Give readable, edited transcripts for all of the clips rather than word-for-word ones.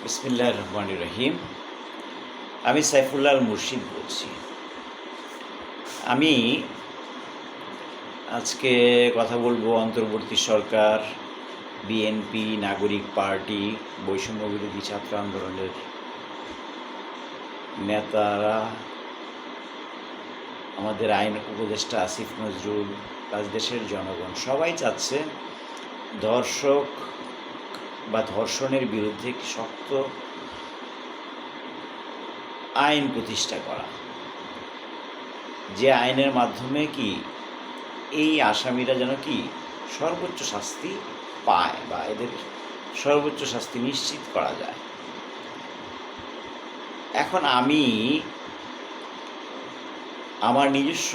বিসমিল্লাহির রহমানির রহিম। আমি সাইফুল্লাহ মুর্শিদ বলছি। আমি আজকে কথা বলবো অন্তর্বর্তী সরকার, বিএনপি, নাগরিক পার্টি, বৈষম্য বিরোধী ছাত্র আন্দোলনের নেতারা, আমাদের আইন উপদেষ্টা আসিফ নজরুল, প্লাস দেশের জনগণ সবাই চাচ্ছে ধর্ষক বা ধর্ষণের বিরুদ্ধে শক্ত আইন প্রতিষ্ঠা করা, যে আইনের মাধ্যমে এই আসামিরা যেন সর্বোচ্চ শাস্তি পায় বা এদের সর্বোচ্চ শাস্তি নিশ্চিত করা যায়। এখন আমি আমার নিজস্ব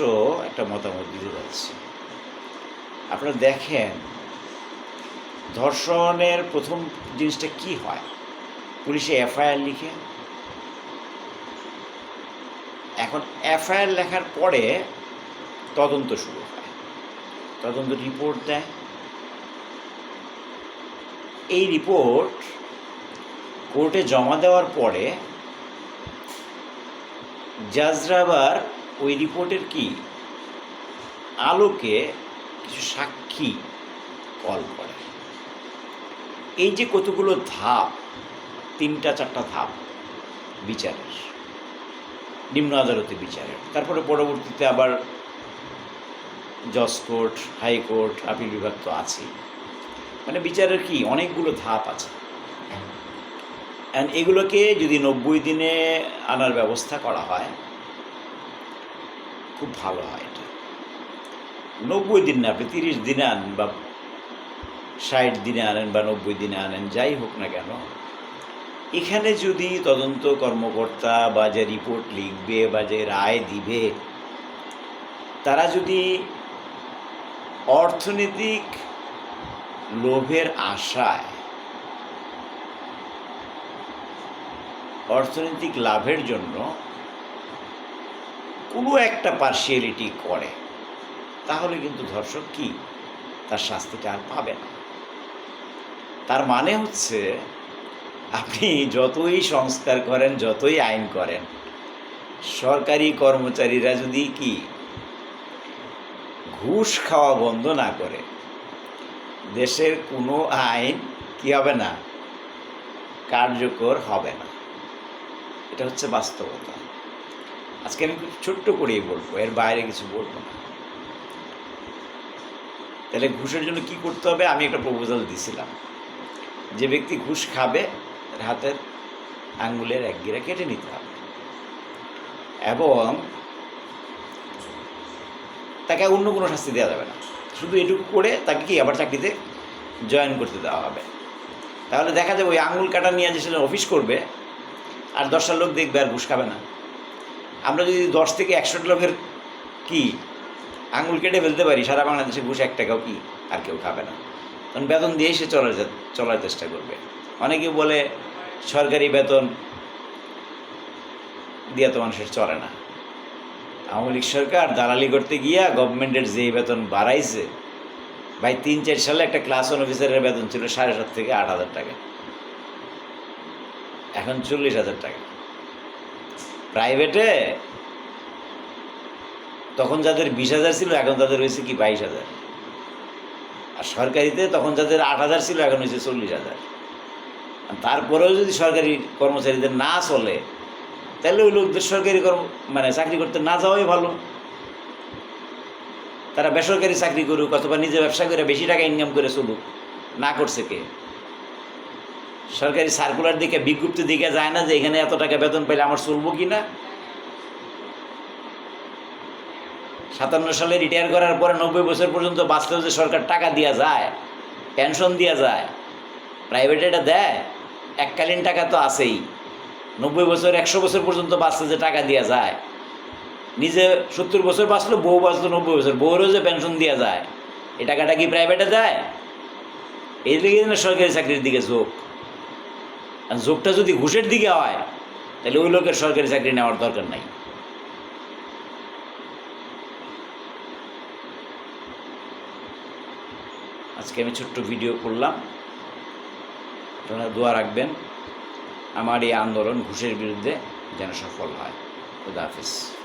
একটা মতামত দিতে যাচ্ছি। আপনারা দেখেন, ধর্ষণের প্রথম জিনিসটা কি হয়, পুলিশে এফআইআর লিখে। এখন এফআইআর লেখার পরে তদন্ত শুরু হয়, তদন্ত রিপোর্ট দেয়। এই রিপোর্ট কোর্টে জমা দেওয়ার পরে জাজরা আবার ওই রিপোর্টের আলোকে কিছু সাক্ষী কল করে। এই যে কতগুলো ধাপ, 3-4টা ধাপ বিচারের, নিম্ন আদালতে বিচারের, তারপরে পরবর্তীতে আবার জজ কোর্ট, হাইকোর্ট, আপিল বিভাগ তো আছেই। মানে বিচারের অনেকগুলো ধাপ আছে। অ্যান্ড এগুলোকে যদি 90 দিনে আনার ব্যবস্থা করা হয় খুব ভালো হয়। এটা 90 দিন না, আপনি 30 দিনে আনেন বা 60 দিনে আনেন বা 90 দিনে আনেন, যাই হোক না কেন, এখানে যদি তদন্ত কর্মকর্তা বা যে রিপোর্ট লিখবে বা যে রায় দিবে, তারা যদি অর্থনৈতিক লোভের আশায়, অর্থনৈতিক লাভের জন্য কোনো একটা পার্সিয়ালিটি করে, তাহলে কিন্তু ধর্ষক তার শাস্তিটা আর পাবে না। তার মানে হচ্ছে, আপনি যতই সংস্কার করেন, যতই আইন করেন, সরকারি কর্মচারীরা যদি ঘুষ খাওয়া বন্ধ না করে, দেশের কোনো আইন হবে না, কার্যকর হবে না। এটা হচ্ছে বাস্তবতা। আজকে আমি খুব ছোট্ট করেই বলবো, এর বাইরে কিছু বলবো না। তাহলে ঘুষের জন্য কি করতে হবে? আমি একটা প্রপোজাল দিছিলাম, যে ব্যক্তি ঘুষ খাবে তার হাতের আঙ্গুলের এক গিরা কেটে নিতে হবে, এবং তাকে অন্য কোনো শাস্তি দেওয়া যাবে না। শুধু এটুকু করে তাকে আবার চাকরিতে জয়েন করতে দেওয়া হবে। তাহলে দেখা যাবে ওই আঙুল কাটা নিয়ে যে সেটা অফিস করবে, আর 10টা লোক দেখবে, আর ঘুষ খাবে না। আমরা যদি 10 থেকে 100 লোকের আঙুল কেটে ফেলতে পারি, সারা বাংলাদেশে ঘুষ 1 টাকাও আর কেউ খাবে না। কারণ বেতন দিয়ে সে চলার চেষ্টা করবে। অনেকে বলে সরকারি বেতন দিয়ে তো মানুষের চলে না। আওয়ামী লীগ সরকার দালালি করতে গিয়া গভর্নমেন্টের যেই বেতন বাড়াইছে, ভাই 3-4 সালে একটা ক্লাস 1 অফিসারের বেতন ছিল 7,500 থেকে 8,000 টাকা, এখন 40,000 টাকা। প্রাইভেটে তখন যাদের 20,000 ছিল, এখন তাদের হয়েছে 22,000। আর সরকারিতে তখন যাদের 8,000 ছিল, এখন হয়েছে 40,000। তারপরেও যদি সরকারি কর্মচারীদের না চলে, তাহলে ওই লোকদের সরকারি চাকরি করতে না যাওয়াই ভালো। তারা বেসরকারি চাকরি করুক, অথবা নিজে ব্যবসা করে বেশি টাকা ইনকাম করে চলুক। না করছে কে? সরকারি সার্কুলার দিকে, বিজ্ঞপ্তি দিকে যায় না যে এখানে এত টাকা বেতন পাইলে আমার চলবো কি না? 57 সালে রিটায়ার করার পরে 90 বছর পর্যন্ত বাঁচলেও যে সরকার টাকা দেওয়া যায়, পেনশন দেওয়া যায়, প্রাইভেটে এটা দেয়। এককালীন টাকা তো আছেই। 90 বছর 100 বছর পর্যন্ত বাঁচলে যে টাকা দেওয়া যায়, নিজে 70 বছর বাঁচলো, বউ বাঁচলো 90 বছর, বউরও যে পেনশন দেওয়া যায়, এই টাকাটা কি প্রাইভেটে দেয়? এই দিকে সরকারি চাকরির দিকে ঝোঁক। আর ঝোঁকটা যদি ঘুষের দিকে হয়, তাহলে ওই লোকের সরকারি চাকরি নেওয়ার দরকার নাই। আজকে আমি ছোট্ট ভিডিও করলাম, আপনারা দোয়া রাখবেন। আমার এই আন্দোলন ঘুষের বিরুদ্ধে যেন সফল হয়। খুদা হাফিজ।